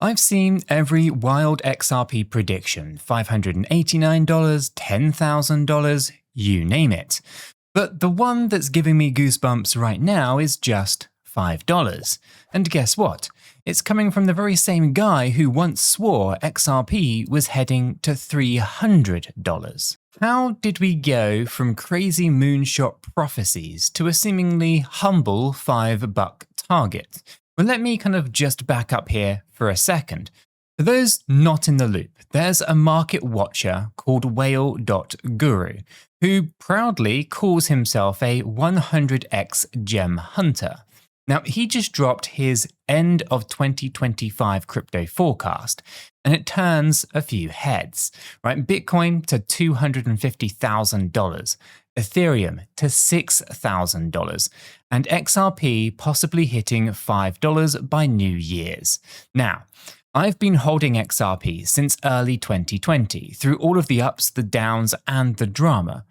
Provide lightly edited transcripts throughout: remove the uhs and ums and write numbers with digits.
I've seen every wild XRP prediction, $589, $10,000, you name it. But the one that's giving me goosebumps right now is just $5. And guess what? It's coming from the very same guy who once swore XRP was heading to $300. How did we go from crazy moonshot prophecies to a seemingly humble $5 target? Well, let me kind of just back up here for a second. For those not in the loop, there's a market watcher called 𝗗𝗚.𝗚𝗚 who proudly calls himself a 100x gem hunter. Now, he just dropped his end of 2025 crypto forecast, and it turns a few heads, right? Bitcoin to $250,000, Ethereum to $6,000, and XRP possibly hitting $5 by New Year's. Now, I've been holding XRP since early 2020, through all of the ups, the downs, and the drama.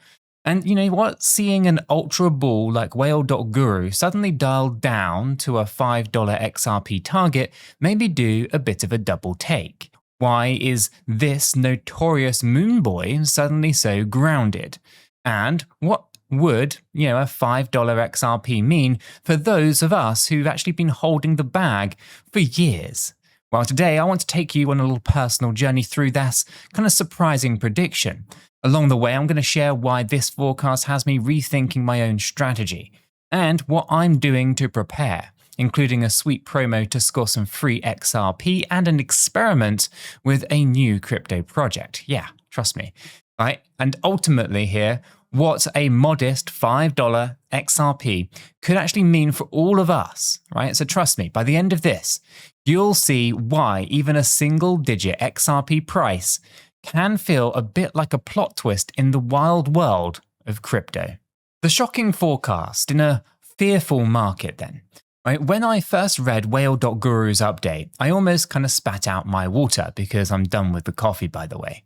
And you know what? Seeing an ultra bull like 𝗗𝗚.𝗚𝗚 suddenly dialed down to a $5 XRP target made me do a bit of a double take. Why is this notorious moon boy suddenly so grounded? And what would, a $5 XRP mean for those of us who've actually been holding the bag for years? Well, today I want to take you on a little personal journey through this kind of surprising prediction. Along the way, I'm going to share why this forecast has me rethinking my own strategy and what I'm doing to prepare, including a sweet promo to score some free XRP and an experiment with a new crypto project. Yeah, trust me. Right? And ultimately here, what a modest $5 XRP could actually mean for all of us, right? So trust me, by the end of this, you'll see why even a single-digit XRP price can feel a bit like a plot twist in the wild world of crypto. The shocking forecast in a fearful market then. Right? When I first read 𝗗𝗚.𝗚𝗚's update, I almost kind of spat out my water because I'm done with the coffee, by the way.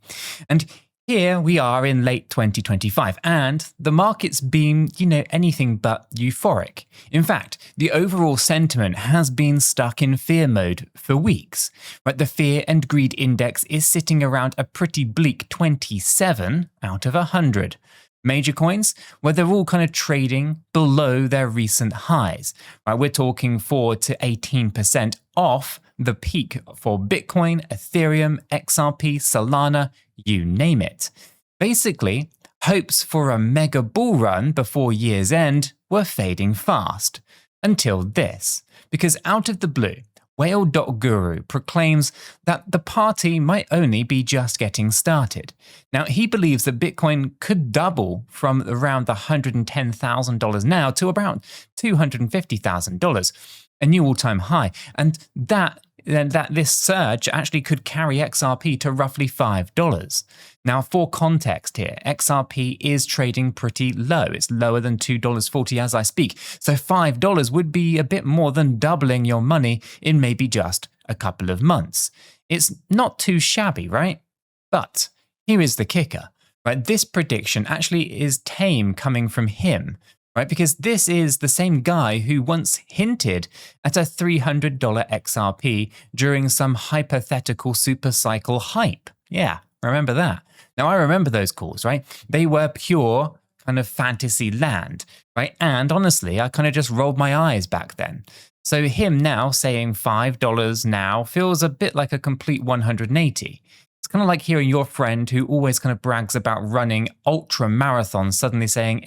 And here we are in late 2025, and the market's been, anything but euphoric. In fact, the overall sentiment has been stuck in fear mode for weeks. Right? The fear and greed index is sitting around a pretty bleak 27 out of 100. Major coins, well, they're all kind of trading below their recent highs. Right? We're talking 4 to 18% off the peak for Bitcoin, Ethereum, XRP, Solana, you name it. Basically, hopes for a mega bull run before year's end were fading fast. Until this, because out of the blue, 𝗗𝗚.𝗚𝗚 proclaims that the party might only be just getting started. Now, he believes that Bitcoin could double from around the $110,000 now to about $250,000, a new all-time high, and that this surge actually could carry XRP to roughly $5. Now, for context here, XRP is trading pretty low. It's lower than $2.40 as I speak. So $5 would be a bit more than doubling your money in maybe just a couple of months. It's not too shabby, right? But here is the kicker, right? This prediction actually is tame coming from him, right? Because this is the same guy who once hinted at a $300 XRP during some hypothetical supercycle hype. Yeah, remember that. Now, I remember those calls, right? They were pure kind of fantasy land, right? And honestly, I kind of just rolled my eyes back then. So him now saying $5 now feels a bit like a complete 180. It's kind of like hearing your friend who always kind of brags about running ultra marathons suddenly saying,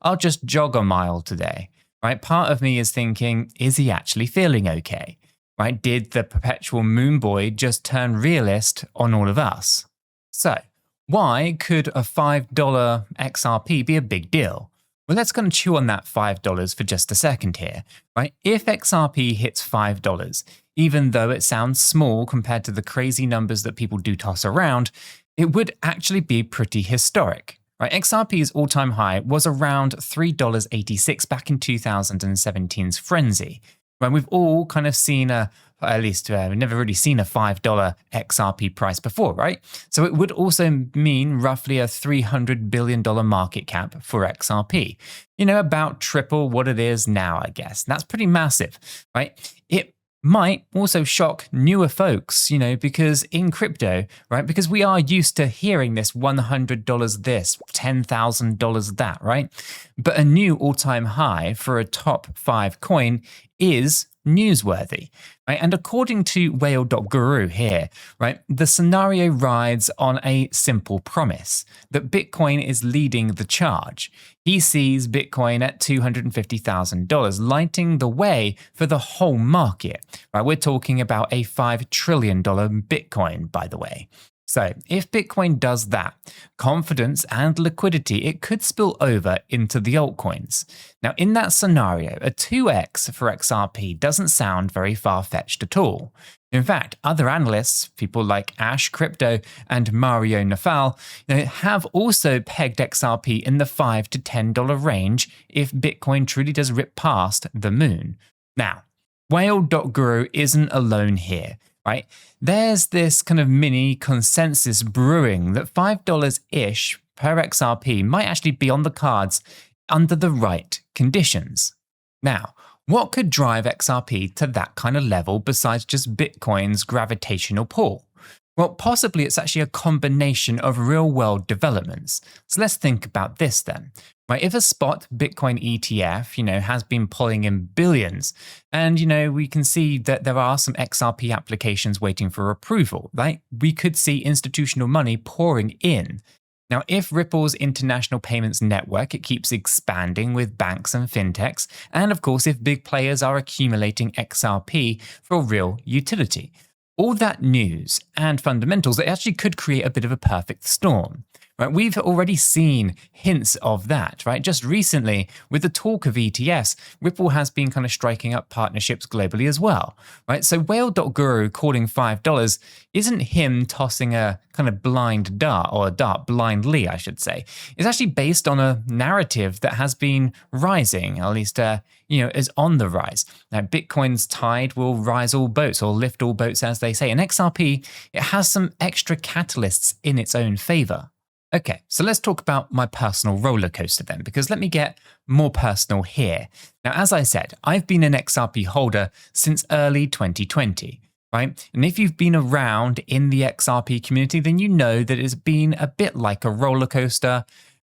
I'll just jog a mile today, right? Part of me is thinking, is he actually feeling okay, right? Did the perpetual moon boy just turn realist on all of us? So why could a $5 XRP be a big deal? Well, let's kind of chew on that $5 for just a second here, right? If XRP hits $5, even though it sounds small compared to the crazy numbers that people do toss around, it would actually be pretty historic, right? XRP's all-time high was around $3.86 back in 2017's frenzy, when we've all kind of seen we've never really seen a $5 XRP price before, right? So it would also mean roughly a $300 billion market cap for XRP. About triple what it is now, I guess. That's pretty massive, right? It might also shock newer folks, because in crypto, right? Because we are used to hearing this $100 this, $10,000 that, right? But a new all-time high for a top 5 coin is newsworthy, right? And according to 𝗗𝗀𝗀𝗃 here, right, the scenario rides on a simple promise that Bitcoin is leading the charge. He sees Bitcoin at $250,000, lighting the way for the whole market, right? We're talking about a $5 trillion Bitcoin, by the way. So if Bitcoin does that, confidence and liquidity, it could spill over into the altcoins. Now, in that scenario, a 2x for XRP doesn't sound very far-fetched at all. In fact, other analysts, people like Ash Crypto and Mario Nafal, have also pegged XRP in the $5 to $10 range if Bitcoin truly does rip past the moon. Now, 𝗗𝗀𝗀𝗃 isn't alone here. Right? There's this kind of mini consensus brewing that $5-ish per XRP might actually be on the cards under the right conditions. Now, what could drive XRP to that kind of level besides just Bitcoin's gravitational pull? Well, possibly it's actually a combination of real-world developments. So let's think about this then. Right, if a spot Bitcoin ETF, has been pulling in billions, and, we can see that there are some XRP applications waiting for approval, right? We could see institutional money pouring in. Now, if Ripple's international payments network, it keeps expanding with banks and fintechs, and of course, if big players are accumulating XRP for real utility, all that news and fundamentals, it actually could create a bit of a perfect storm. Right, we've already seen hints of that, right? Just recently, with the talk of ETFs, Ripple has been kind of striking up partnerships globally as well, right? So 𝗗𝗀𝗀𝗃 calling $5 isn't him tossing a kind of blind dart, or a dart blindly, I should say. It's actually based on a narrative that has been rising, at least, is on the rise. Now, Bitcoin's tide will rise all boats, or lift all boats, as they say. And XRP, it has some extra catalysts in its own favor. Okay, so let's talk about my personal roller coaster then, because let me get more personal here. Now, as I said, I've been an XRP holder since early 2020, right? And if you've been around in the XRP community, then you know that it's been a bit like a roller coaster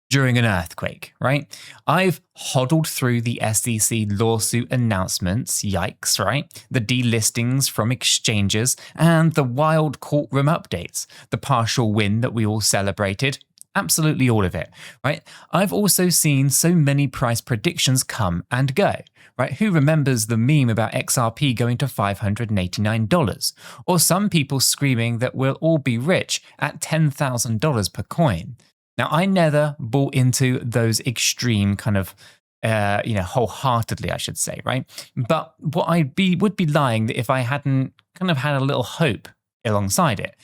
during an earthquake, right? I've hodled through the SEC lawsuit announcements, yikes, right? The delistings from exchanges and the wild courtroom updates, the partial win that we all celebrated. Absolutely all of it, right? I've also seen so many price predictions come and go, right? Who remembers the meme about XRP going to $589? Or some people screaming that we'll all be rich at $10,000 per coin. Now, I never bought into those extreme kind of, wholeheartedly, I should say, right? But what would be lying if I hadn't kind of had a little hope alongside it.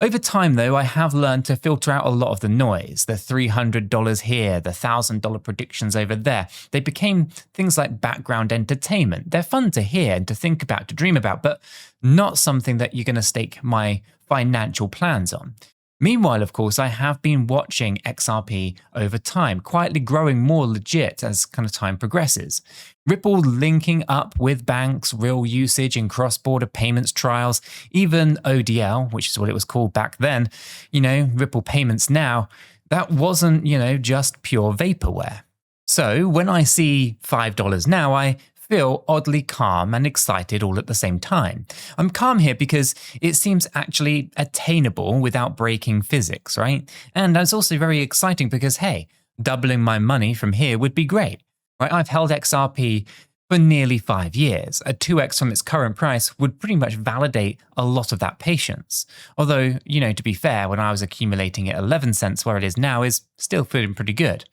Over time, though, I have learned to filter out a lot of the noise, the $300 here, the $1,000 predictions over there. They became things like background entertainment. They're fun to hear and to think about, to dream about, but not something that you're going to stake my financial plans on. Meanwhile, of course, I have been watching XRP over time, quietly growing more legit as kind of time progresses. Ripple linking up with banks, real usage in cross-border payments trials, even ODL, which is what it was called back then, Ripple Payments now, that wasn't, just pure vaporware. So when I see $5 now, I feel oddly calm and excited all at the same time. I'm calm here because it seems actually attainable without breaking physics, right? And it's also very exciting because, hey, doubling my money from here would be great, right? I've held XRP for nearly 5 years. A 2x from its current price would pretty much validate a lot of that patience. Although, to be fair, when I was accumulating at 11 cents where it is now is still feeling pretty good.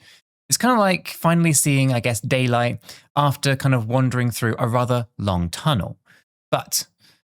It's kind of like finally seeing, I guess, daylight after kind of wandering through a rather long tunnel. But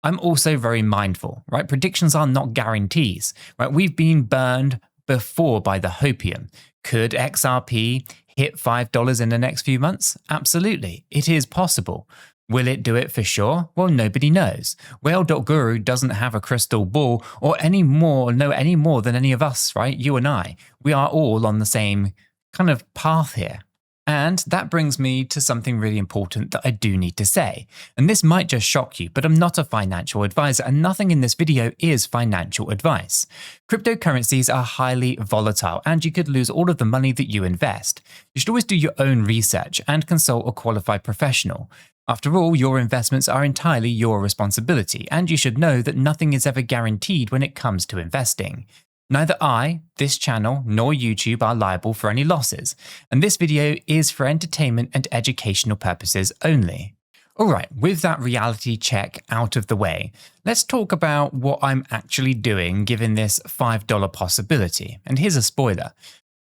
I'm also very mindful, right? Predictions are not guarantees, right? We've been burned before by the hopium. Could XRP hit $5 in the next few months? Absolutely. It is possible. Will it do it for sure? Well, nobody knows. 𝗗𝗀𝗀𝗃 doesn't have a crystal ball or any more than any of us, right? You and I. We are all on the same kind of path here. And that brings me to something really important that I do need to say. And this might just shock you, but I'm not a financial advisor and nothing in this video is financial advice. Cryptocurrencies are highly volatile and you could lose all of the money that you invest. You should always do your own research and consult a qualified professional. After all, your investments are entirely your responsibility, and you should know that nothing is ever guaranteed when it comes to investing. Neither I, this channel, nor YouTube are liable for any losses, and this video is for entertainment and educational purposes only. Alright, with that reality check out of the way, let's talk about what I'm actually doing given this $5 possibility. And here's a spoiler.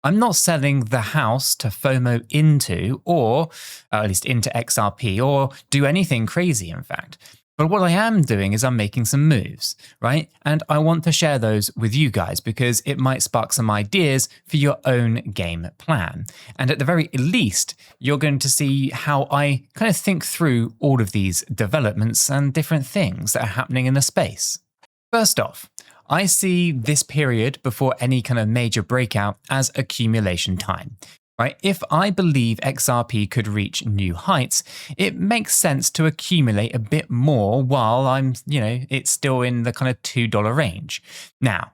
I'm not selling the house to FOMO into, or at least into XRP, or do anything crazy, in fact. But what I am doing is I'm making some moves, right? And I want to share those with you guys because it might spark some ideas for your own game plan. And at the very least, you're going to see how I kind of think through all of these developments and different things that are happening in the space. First off, I see this period before any kind of major breakout as accumulation time. Right? If I believe XRP could reach new heights, it makes sense to accumulate a bit more while it's still in the kind of $2 range. Now,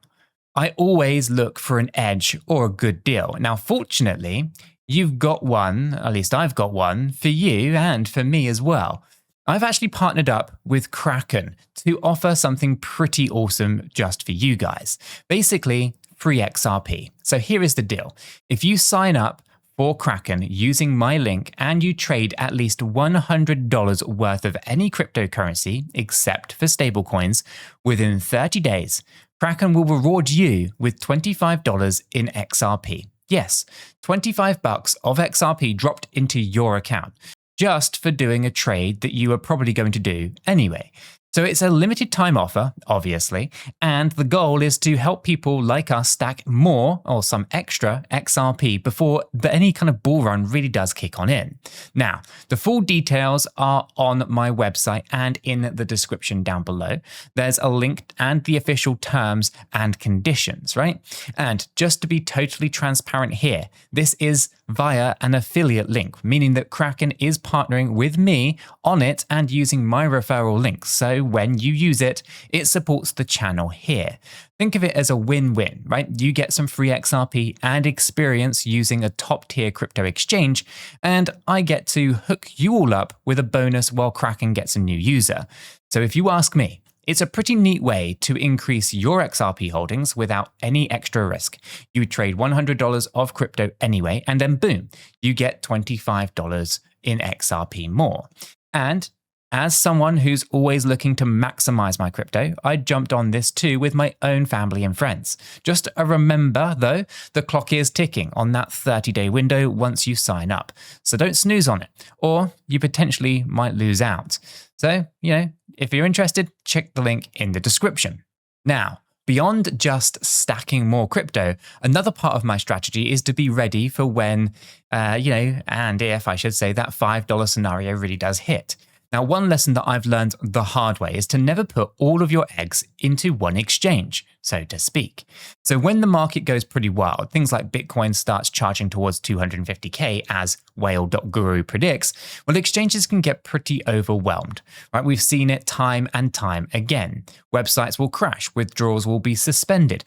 I always look for an edge or a good deal. Now, fortunately, you've got one, at least I've got one, for you and for me as well. I've actually partnered up with Kraken to offer something pretty awesome just for you guys. Basically, free XRP. So here is the deal. If you sign up for Kraken using my link and you trade at least $100 worth of any cryptocurrency except for stablecoins within 30 days, Kraken will reward you with $25 in XRP. Yes, $25 of XRP dropped into your account just for doing a trade that you are probably going to do anyway. So it's a limited time offer, obviously, and the goal is to help people like us stack more or some extra XRP before any kind of bull run really does kick on in. Now, the full details are on my website and in the description down below. There's a link and the official terms and conditions, right? And just to be totally transparent here, this is via an affiliate link, meaning that Kraken is partnering with me on it and using my referral link. So when you use it, it supports the channel here. Think of it as a win-win, right? You get some free XRP and experience using a top-tier crypto exchange, and I get to hook you all up with a bonus while Kraken gets a new user. So if you ask me, it's a pretty neat way to increase your XRP holdings without any extra risk. You trade $100 of crypto anyway, and then boom, you get $25 in XRP more. And as someone who's always looking to maximize my crypto, I jumped on this too with my own family and friends. Just a remember though, the clock is ticking on that 30-day window once you sign up. So don't snooze on it, or you potentially might lose out. So, if you're interested, check the link in the description. Now, beyond just stacking more crypto, another part of my strategy is to be ready for when, and if I should say, that $5 scenario really does hit. Now, one lesson that I've learned the hard way is to never put all of your eggs into one exchange, so to speak. So when the market goes pretty wild, things like Bitcoin starts charging towards 250K as whale.guru predicts, well, exchanges can get pretty overwhelmed, right? We've seen it time and time again. Websites will crash, withdrawals will be suspended.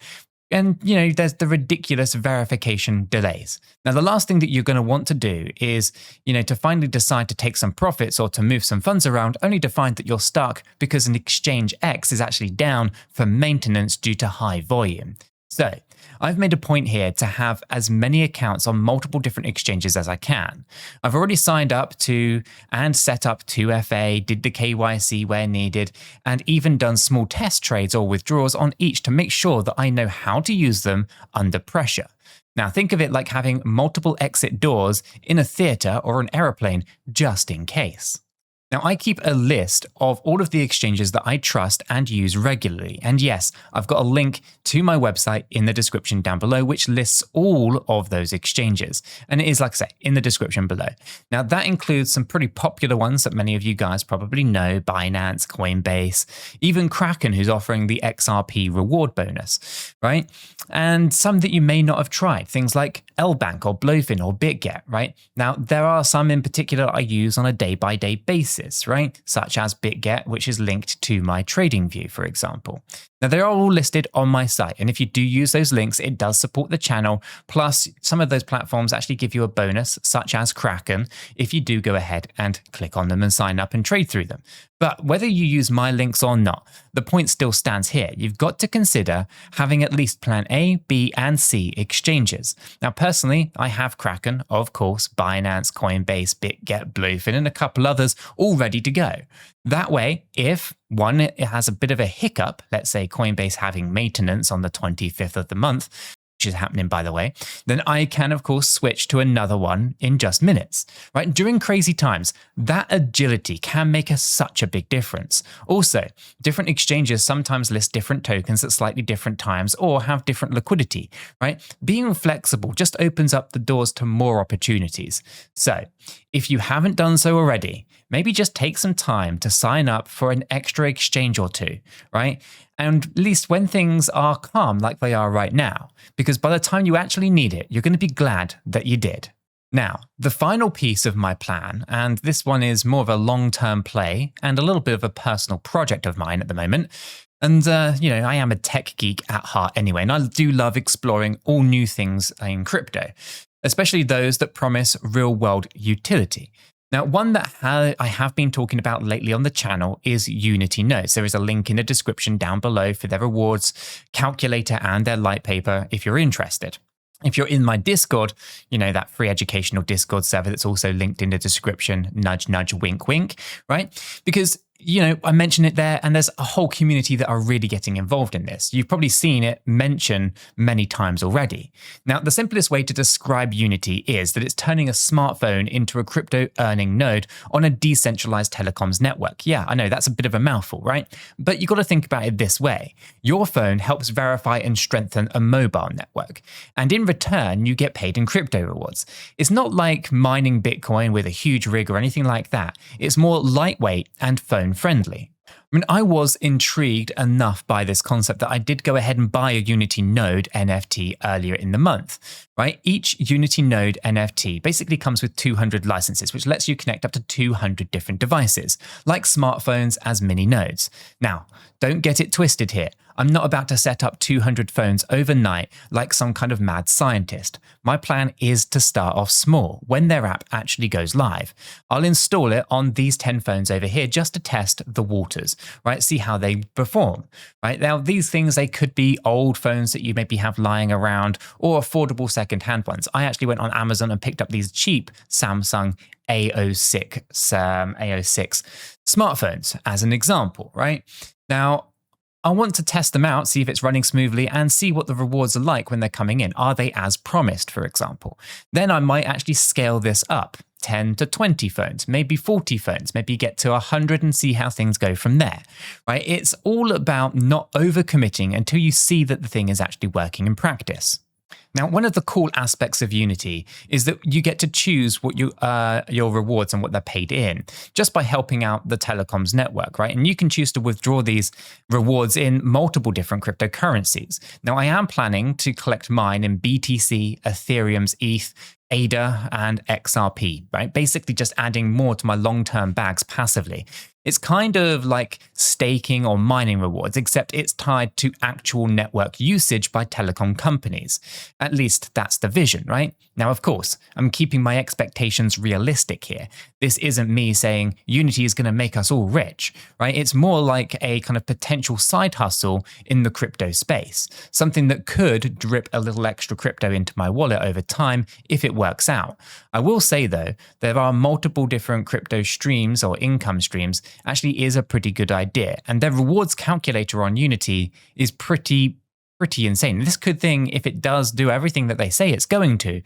And, there's the ridiculous verification delays. Now, the last thing that you're going to want to do is, to finally decide to take some profits or to move some funds around, only to find that you're stuck because an exchange X is actually down for maintenance due to high volume. So I've made a point here to have as many accounts on multiple different exchanges as I can. I've already signed up to and set up 2FA, did the KYC where needed, and even done small test trades or withdrawals on each to make sure that I know how to use them under pressure. Now think of it like having multiple exit doors in a theater or an aeroplane just in case. Now, I keep a list of all of the exchanges that I trust and use regularly. And yes, I've got a link to my website in the description down below, which lists all of those exchanges. And it is, like I say, in the description below. Now, that includes some pretty popular ones that many of you guys probably know: Binance, Coinbase, even Kraken, who's offering the XRP reward bonus, right? And some that you may not have tried, things like 𝗗𝗶𝘀𝗰𝗱 or 𝗗𝗶𝘀𝗰 or BitGet, right? Now, there are some in particular I use on a day-by-day basis, right? Such as BitGet, which is linked to my TradingView, for example. Now, they are all listed on my site, and if you do use those links, it does support the channel. Plus, some of those platforms actually give you a bonus, such as Kraken, if you do go ahead and click on them and sign up and trade through them. But whether you use my links or not, the point still stands here. You've got to consider having at least plan A, B, and C exchanges. Now, personally, I have Kraken, of course, Binance, Coinbase, BitGet, 𝗗𝗀𝘀𝗰, and a couple others all ready to go. That way, if one, it has a bit of a hiccup, let's say Coinbase having maintenance on the 25th of the month, which is happening, by the way, then I can, of course, switch to another one in just minutes, right? During crazy times, that agility can make such a big difference. Also, different exchanges sometimes list different tokens at slightly different times or have different liquidity, right? Being flexible just opens up the doors to more opportunities. So, if you haven't done so already, maybe just take some time to sign up for an extra exchange or two, right? And at least when things are calm like they are right now, because by the time you actually need it, you're going to be glad that you did. Now, the final piece of my plan, and this one is more of a long-term play and a little bit of a personal project of mine at the moment. And, I am a tech geek at heart anyway, and I do love exploring all new things in crypto, especially those that promise real-world utility. Now, one that I have been talking about lately on the channel is Unity Notes. There is a link in the description down below for their rewards calculator and their light paper if you're interested. If you're in my Discord, that free educational Discord server that's also linked in the description, nudge, nudge, wink, wink, right? Because I mentioned it there, and there's a whole community that are really getting involved in this. You've probably seen it mentioned many times already. Now, the simplest way to describe Unity is that it's turning a smartphone into a crypto earning node on a decentralized telecoms network. Yeah, I know that's a bit of a mouthful, right? But you've got to think about it this way. Your phone helps verify and strengthen a mobile network, and in return, you get paid in crypto rewards. It's not like mining Bitcoin with a huge rig or anything like that. It's more lightweight and phone friendly. I was intrigued enough by this concept that I did go ahead and buy a Unity Node NFT earlier in the month, right? Each Unity Node NFT basically comes with 200 licenses, which lets you connect up to 200 different devices, like smartphones as mini nodes. Now, don't get it twisted here. I'm not about to set up 200 phones overnight like some kind of mad scientist. My plan is to start off small when their app actually goes live. I'll install it on these 10 phones over here just to test the waters, right? See how they perform, right? Now, these things, they could be old phones that you maybe have lying around or affordable secondhand ones. I actually went on Amazon and picked up these cheap Samsung A06 smartphones as an example, right? Now, I want to test them out, see if it's running smoothly, and see what the rewards are like when they're coming in. Are they as promised, for example? Then I might actually scale this up, 10 to 20 phones, maybe 40 phones, maybe get to 100 and see how things go from there, right? It's all about not overcommitting until you see that the thing is actually working in practice. Now, one of the cool aspects of Unity is that you get to choose what your rewards and what they're paid in just by helping out the telecoms network, right? And you can choose to withdraw these rewards in multiple different cryptocurrencies. Now, I am planning to collect mine in BTC, Ethereum's ETH, ADA, and XRP, right? Basically just adding more to my long-term bags passively. It's kind of like staking or mining rewards, except it's tied to actual network usage by telecom companies. At least that's the vision, right? Now, of course, I'm keeping my expectations realistic here. This isn't me saying Unity is going to make us all rich, right? It's more like a kind of potential side hustle in the crypto space, something that could drip a little extra crypto into my wallet over time if it works out. I will say, though, there are multiple different crypto streams or income streams actually is a pretty good idea. And their rewards calculator on Unity is pretty insane. This could thing, if it does do everything that they say it's going to,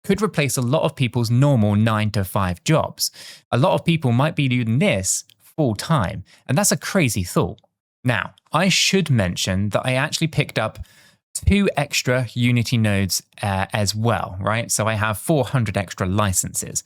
could replace a lot of people's normal 9 to 5 jobs. A lot of people might be doing this full time, and that's a crazy thought. Now, I should mention that I actually picked up 2 extra Unity nodes as well, right? So I have 400 extra licenses.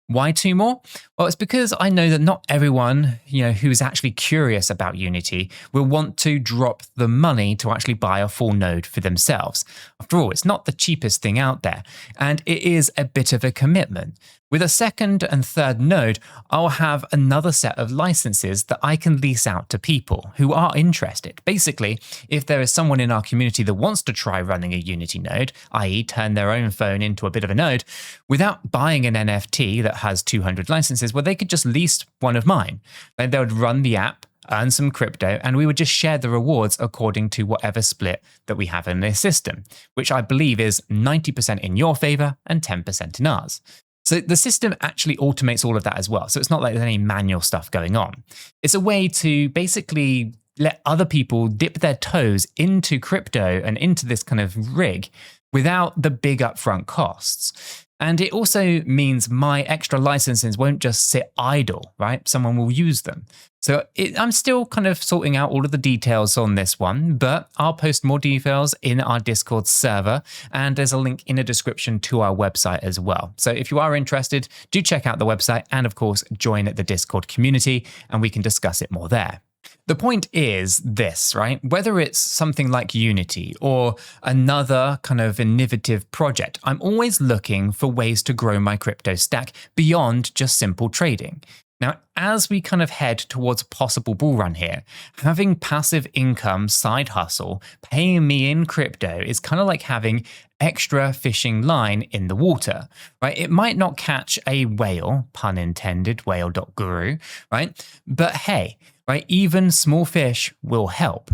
Why 2 more? Well, it's because I know that not everyone, who's actually curious about Unity will want to drop the money to actually buy a full node for themselves. After all, it's not the cheapest thing out there, and it is a bit of a commitment. With a 2nd and 3rd node, I'll have another set of licenses that I can lease out to people who are interested. Basically, if there is someone in our community that wants to try running a Unity node, i.e. turn their own phone into a bit of a node, without buying an NFT that has 200 licenses, well, they could just lease one of mine. Then they would run the app, earn some crypto, and we would just share the rewards according to whatever split that we have in this system, which I believe is 90% in your favor and 10% in ours. So the system actually automates all of that as well. So it's not like there's any manual stuff going on. It's a way to basically let other people dip their toes into crypto and into this kind of rig without the big upfront costs. And it also means my extra licenses won't just sit idle, right? Someone will use them. So I'm still kind of sorting out all of the details on this one, but I'll post more details in our Discord server, and there's a link in the description to our website as well. So if you are interested, do check out the website and of course join the Discord community, and we can discuss it more there. The point is this, right? Whether it's something like Unity or another kind of innovative project, I'm always looking for ways to grow my crypto stack beyond just simple trading. Now, as we kind of head towards a possible bull run here, having passive income side hustle paying me in crypto is kind of like having extra fishing line in the water, right? It might not catch a whale, pun intended, 𝗗𝗶𝘀𝗰, right? But hey, right, even small fish will help.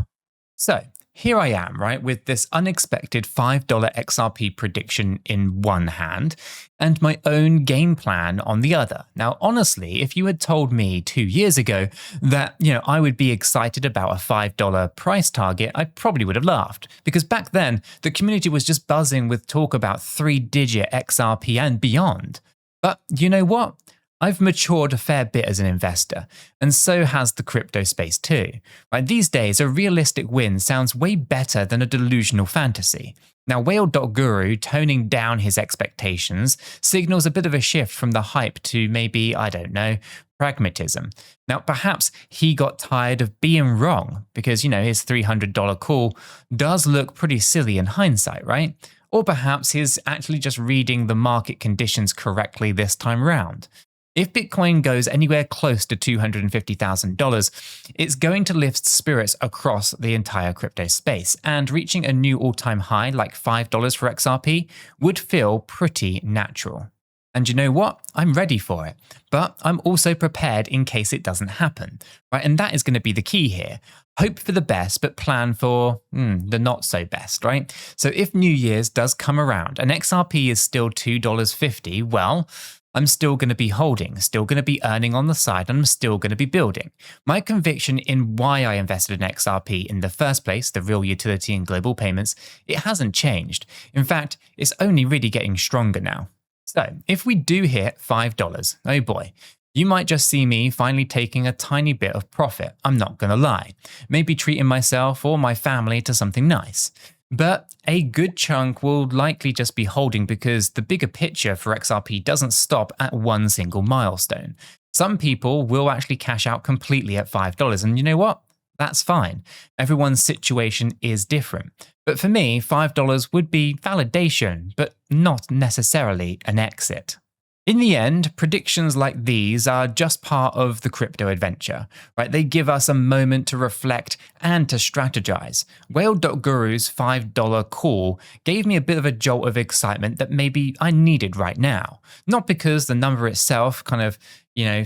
So here I am, right, with this unexpected $5 XRP prediction in one hand and my own game plan on the other. Now, honestly, if you had told me 2 years ago that, I would be excited about a $5 price target, I probably would have laughed, because back then the community was just buzzing with talk about 3-digit XRP and beyond. But you know what? I've matured a fair bit as an investor, and so has the crypto space too. Right, these days, a realistic win sounds way better than a delusional fantasy. Now, 𝗗𝗶𝘀𝗰 toning down his expectations signals a bit of a shift from the hype to maybe, pragmatism. Now, perhaps he got tired of being wrong because, his $300 call does look pretty silly in hindsight, right? Or perhaps he's actually just reading the market conditions correctly this time round. If Bitcoin goes anywhere close to $250,000, it's going to lift spirits across the entire crypto space, and reaching a new all-time high like $5 for XRP would feel pretty natural. And you know what? I'm ready for it, but I'm also prepared in case it doesn't happen, right? And that is going to be the key here. Hope for the best, but plan for the not so best, right? So if New Year's does come around and XRP is still $2.50, well, I'm still going to be holding, still going to be earning on the side, and I'm still going to be building. My conviction in why I invested in XRP in the first place, the real utility in global payments, it hasn't changed. In fact, it's only really getting stronger now. So if we do hit $5, oh boy, you might just see me finally taking a tiny bit of profit, I'm not going to lie. Maybe treating myself or my family to something nice. But a good chunk will likely just be holding because the bigger picture for XRP doesn't stop at one single milestone. Some people will actually cash out completely at $5, and you know what? That's fine. Everyone's situation is different. But for me, $5 would be validation, but not necessarily an exit. In the end, predictions like these are just part of the crypto adventure, right? They give us a moment to reflect and to strategize. 𝗗𝗶𝘀𝗰's $5 call gave me a bit of a jolt of excitement that maybe I needed right now. Not because the number itself kind of,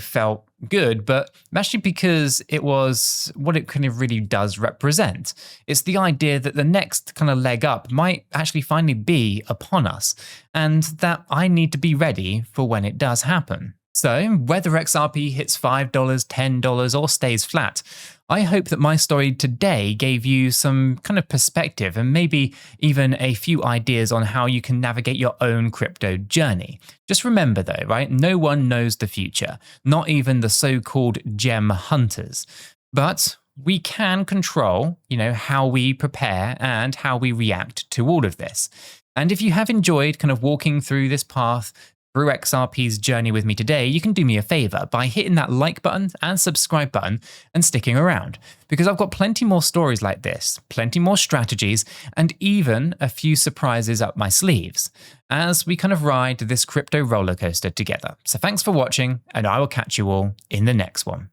felt good, but actually because it was what it kind of really does represent. It's the idea that the next kind of leg up might actually finally be upon us, and that I need to be ready for when it does happen. So whether XRP hits $5, $10, or stays flat, I hope that my story today gave you some kind of perspective and maybe even a few ideas on how you can navigate your own crypto journey. Just remember though, right? No one knows the future, not even the so-called gem hunters. But we can control, how we prepare and how we react to all of this. And if you have enjoyed kind of walking through this path through XRP's journey with me today, you can do me a favor by hitting that like button and subscribe button and sticking around, because I've got plenty more stories like this, plenty more strategies, and even a few surprises up my sleeves as we kind of ride this crypto roller coaster together. So thanks for watching, and I will catch you all in the next one.